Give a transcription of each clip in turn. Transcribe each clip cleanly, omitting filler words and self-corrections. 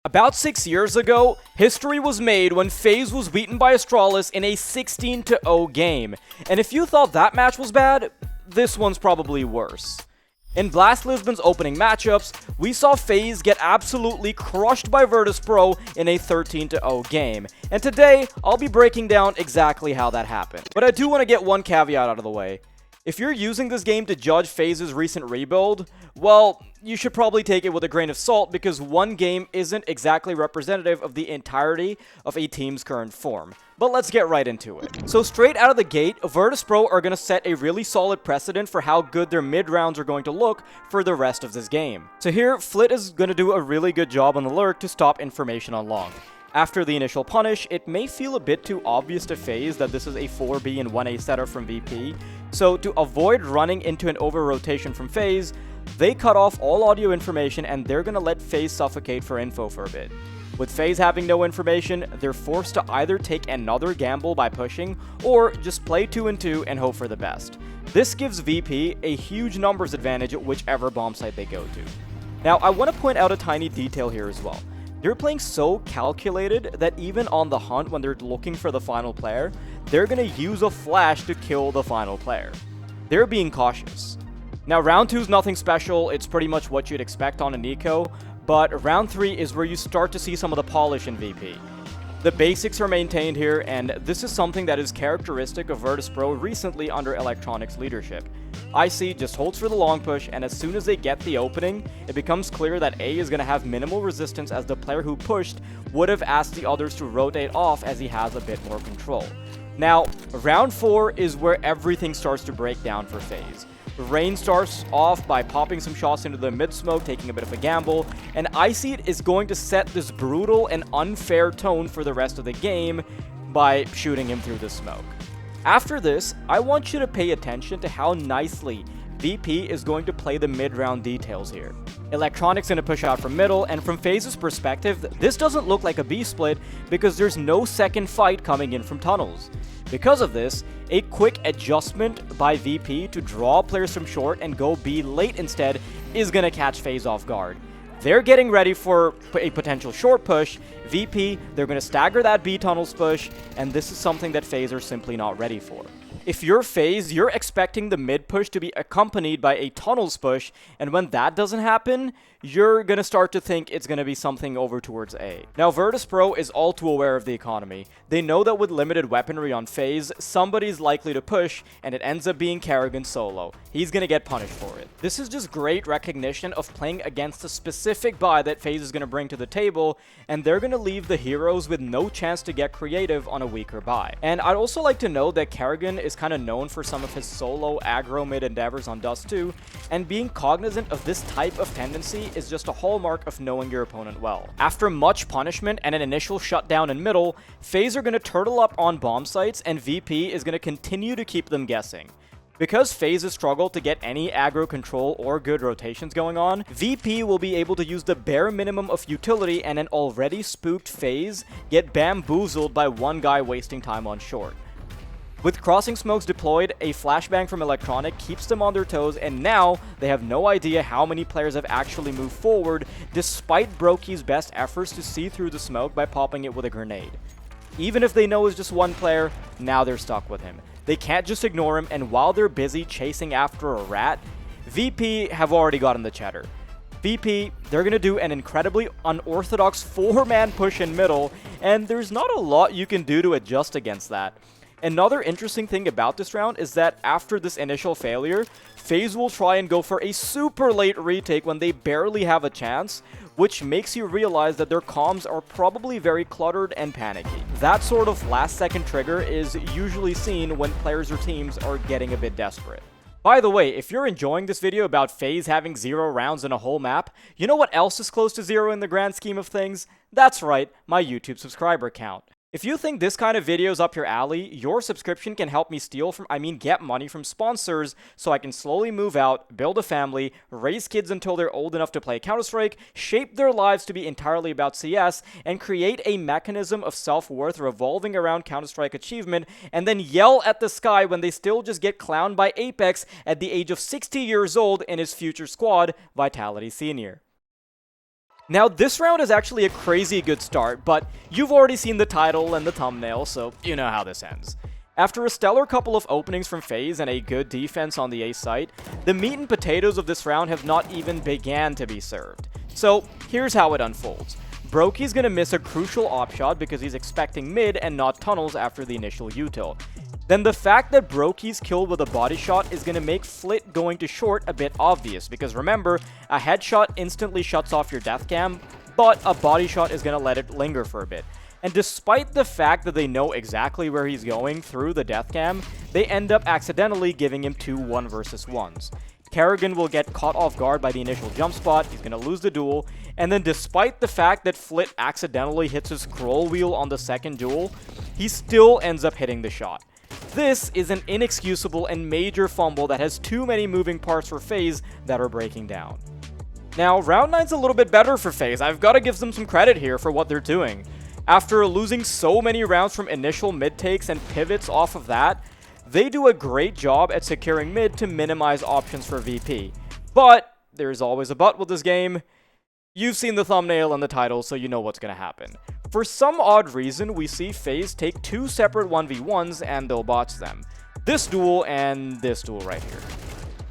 About 6 years ago, history was made when FaZe was beaten by Astralis in a 16-0 game. And if you thought that match was bad, this one's probably worse. In Blast Lisbon's opening matchups, we saw FaZe get absolutely crushed by Virtus.pro in a 13-0 game. And today, I'll be breaking down exactly how that happened. But I do want to get one caveat out of the way. If you're using this game to judge FaZe's recent rebuild, well, you should probably take it with a grain of salt because one game isn't exactly representative of the entirety of a team's current form. But let's get right into it. So straight out of the gate, Virtus.pro are going to set a really solid precedent for how good their mid rounds are going to look for the rest of this game. So here, Flit is going to do a really good job on the lurk to stop information on long. After the initial punish, it may feel a bit too obvious to FaZe that this is a 4B and 1A setup from VP, so to avoid running into an over-rotation from FaZe, they cut off all audio information and they're gonna let FaZe suffocate for info for a bit. With FaZe having no information, they're forced to either take another gamble by pushing, or just play 2-2 and hope for the best. This gives VP a huge numbers advantage at whichever bomb site they go to. Now, I want to point out a tiny detail here as well. They're playing so calculated that even on the hunt when they're looking for the final player, they're going to use a flash to kill the final player. They're being cautious. Now, round 2 is nothing special, it's pretty much what you'd expect on an eco, but round 3 is where you start to see some of the polish in VP. The basics are maintained here, and this is something that is characteristic of Virtus.pro recently under Electronic's leadership. IC just holds for the long push, and as soon as they get the opening, it becomes clear that A is going to have minimal resistance as the player who pushed would have asked the others to rotate off as he has a bit more control. Now, round 4 is where everything starts to break down for FaZe. Rain starts off by popping some shots into the mid-smoke, taking a bit of a gamble, and IC is going to set this brutal and unfair tone for the rest of the game by shooting him through the smoke. After this, I want you to pay attention to how nicely VP is going to play the mid-round details here. Electronic's going to push out from middle, and from FaZe's perspective, this doesn't look like a B split because there's no second fight coming in from tunnels. Because of this, a quick adjustment by VP to draw players from short and go B late instead is going to catch FaZe off guard. They're getting ready for a potential short push. VP, they're going to stagger that B tunnels push, and this is something that FaZe are simply not ready for. If you're FaZe, you're expecting the mid push to be accompanied by a tunnels push, and when that doesn't happen, you're going to start to think it's going to be something over towards A. Now, Virtus.pro is all too aware of the economy. They know that with limited weaponry on FaZe, somebody's likely to push, and it ends up being Karrigan solo. He's going to get punished for it. This is just great recognition of playing against a specific buy that FaZe is going to bring to the table, and they're going to leave the heroes with no chance to get creative on a weaker buy. And I'd also like to note that Karrigan is kind of known for some of his solo aggro mid endeavors on Dust 2, and being cognizant of this type of tendency is just a hallmark of knowing your opponent well. After much punishment and an initial shutdown in middle, FaZe are going to turtle up on bomb sites, and VP is going to continue to keep them guessing. Because FaZe has struggled to get any aggro control or good rotations going on, VP will be able to use the bare minimum of utility and an already spooked FaZe get bamboozled by one guy wasting time on short. With crossing smokes deployed, a flashbang from Electronic keeps them on their toes, and now they have no idea how many players have actually moved forward despite Brokey's best efforts to see through the smoke by popping it with a grenade. Even if they know it's just one player, now they're stuck with him. They can't just ignore him, and while they're busy chasing after a rat, VP have already gotten the cheddar. VP, they're going to do an incredibly unorthodox 4-man push in middle, and there's not a lot you can do to adjust against that. Another interesting thing about this round is that after this initial failure, FaZe will try and go for a super late retake when they barely have a chance, which makes you realize that their comms are probably very cluttered and panicky. That sort of last-second trigger is usually seen when players or teams are getting a bit desperate. By the way, if you're enjoying this video about FaZe having 0 rounds in a whole map, you know what else is close to 0 in the grand scheme of things? That's right, my YouTube subscriber count. If you think this kind of video is up your alley, your subscription can help me get money from sponsors so I can slowly move out, build a family, raise kids until they're old enough to play Counter-Strike, shape their lives to be entirely about CS, and create a mechanism of self-worth revolving around Counter-Strike achievement, and then yell at the sky when they still just get clowned by Apex at the age of 60 years old in his future squad, Vitality Senior. Now, this round is actually a crazy good start, but you've already seen the title and the thumbnail, so you know how this ends. After a stellar couple of openings from FaZe and a good defense on the A site, the meat and potatoes of this round have not even began to be served. So, here's how it unfolds. Broky's gonna miss a crucial op shot because he's expecting mid and not tunnels after the initial util. Then the fact that Broky's killed with a body shot is gonna make Flit going to short a bit obvious, because remember, a headshot instantly shuts off your death cam, but a body shot is gonna let it linger for a bit. And despite the fact that they know exactly where he's going through the death cam, they end up accidentally giving him 2 1 versus 1s. Karrigan will get caught off guard by the initial jump spot, he's gonna lose the duel, and then despite the fact that Flit accidentally hits his scroll wheel on the second duel, he still ends up hitting the shot. This is an inexcusable and major fumble that has too many moving parts for FaZe that are breaking down. Now, round 9's a little bit better for FaZe. I've got to give them some credit here for what they're doing. After losing so many rounds from initial mid takes and pivots off of that, they do a great job at securing mid to minimize options for VP. But there's always a but with this game. You've seen the thumbnail and the title, so you know what's going to happen. For some odd reason, we see FaZe take 2 separate 1v1s and they'll botch them. This duel and this duel right here.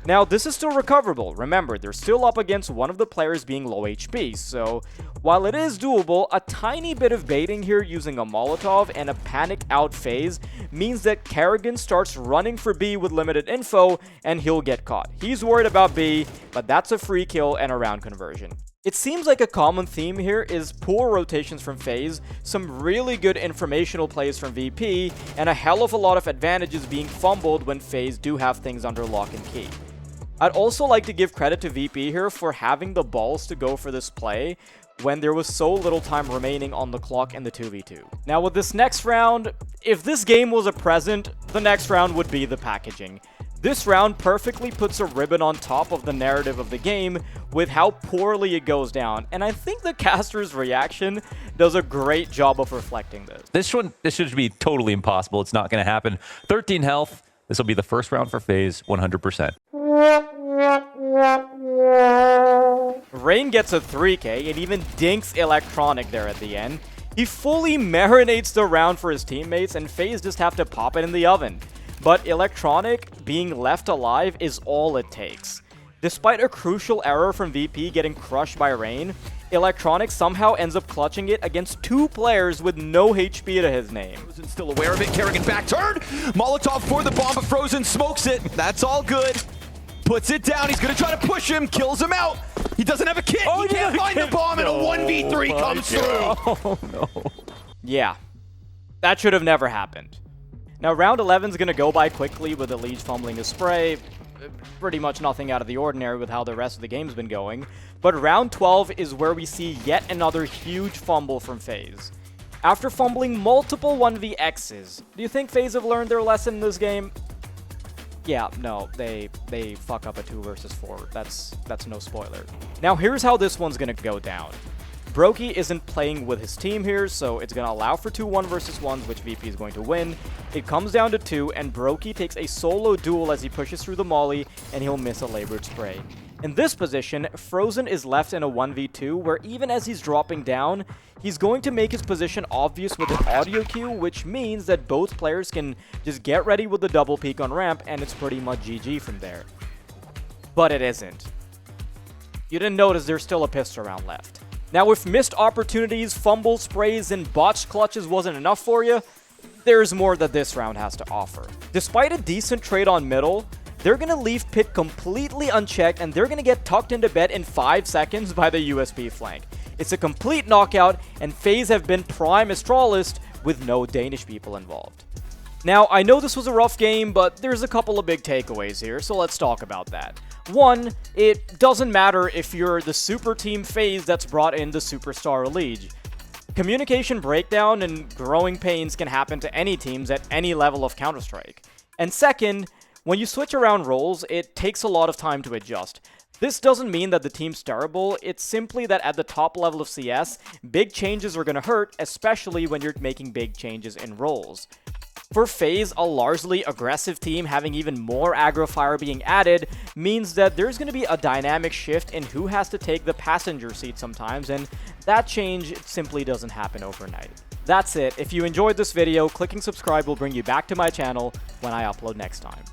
Now, this is still recoverable. Remember, they're still up against one of the players being low HP, so while it is doable, a tiny bit of baiting here using a Molotov and a panic out FaZe means that Karrigan starts running for B with limited info and he'll get caught. He's worried about B, but that's a free kill and a round conversion. It seems like a common theme here is poor rotations from FaZe, some really good informational plays from VP, and a hell of a lot of advantages being fumbled when FaZe do have things under lock and key. I'd also like to give credit to VP here for having the balls to go for this play when there was so little time remaining on the clock in the 2v2. Now with this next round, if this game was a present, the next round would be the packaging. This round perfectly puts a ribbon on top of the narrative of the game with how poorly it goes down, and I think the caster's reaction does a great job of reflecting this. This should be totally impossible. It's not going to happen. 13 health. This will be the first round for FaZe, 100%. Rain gets a 3k and even dinks Electronic there at the end. He fully marinates the round for his teammates and FaZe just have to pop it in the oven. But Electronic being left alive is all it takes. Despite a crucial error from VP getting crushed by Rain, Electronic somehow ends up clutching it against 2 players with no HP to his name. Frozen still aware of it. Karrigan back turn. Molotov for the bomb, but Frozen smokes it. That's all good. Puts it down. He's going to try to push him. Kills him out. He doesn't have a kit. He can't find the bomb, and a 1v3 comes through. Oh, no. Yeah, that should have never happened. Now, round 11 is going to go by quickly with the Liege fumbling his spray. Pretty much nothing out of the ordinary with how the rest of the game's been going. But round 12 is where we see yet another huge fumble from FaZe. After fumbling multiple 1vx's, do you think FaZe have learned their lesson in this game? Yeah, no, they fuck up a 2 versus 4. That's no spoiler. Now, here's how this one's going to go down. Broky isn't playing with his team here, so it's going to allow for 2 1 versus 1s, which VP is going to win. It comes down to 2, and Broky takes a solo duel as he pushes through the molly, and he'll miss a labored spray. In this position, Frozen is left in a 1v2, where even as he's dropping down, he's going to make his position obvious with an audio cue, which means that both players can just get ready with the double peek on ramp, and it's pretty much GG from there. But it isn't. You didn't notice there's still a pistol round left. Now, if missed opportunities, fumble sprays, and botched clutches wasn't enough for you, there's more that this round has to offer. Despite a decent trade on middle, they're going to leave Pit completely unchecked, and they're going to get tucked into bed in 5 seconds by the USB flank. It's a complete knockout, and FaZe have been prime Astralist with no Danish people involved. Now, I know this was a rough game, but there's a couple of big takeaways here, so let's talk about that. One, it doesn't matter if you're the super team FaZe that's brought in the Superstar Liege. Communication breakdown and growing pains can happen to any teams at any level of Counter-Strike. And second, when you switch around roles, it takes a lot of time to adjust. This doesn't mean that the team's terrible, it's simply that at the top level of CS, big changes are going to hurt, especially when you're making big changes in roles. For FaZe, a largely aggressive team having even more aggro fire being added means that there's going to be a dynamic shift in who has to take the passenger seat sometimes, and that change simply doesn't happen overnight. That's it. If you enjoyed this video, clicking subscribe will bring you back to my channel when I upload next time.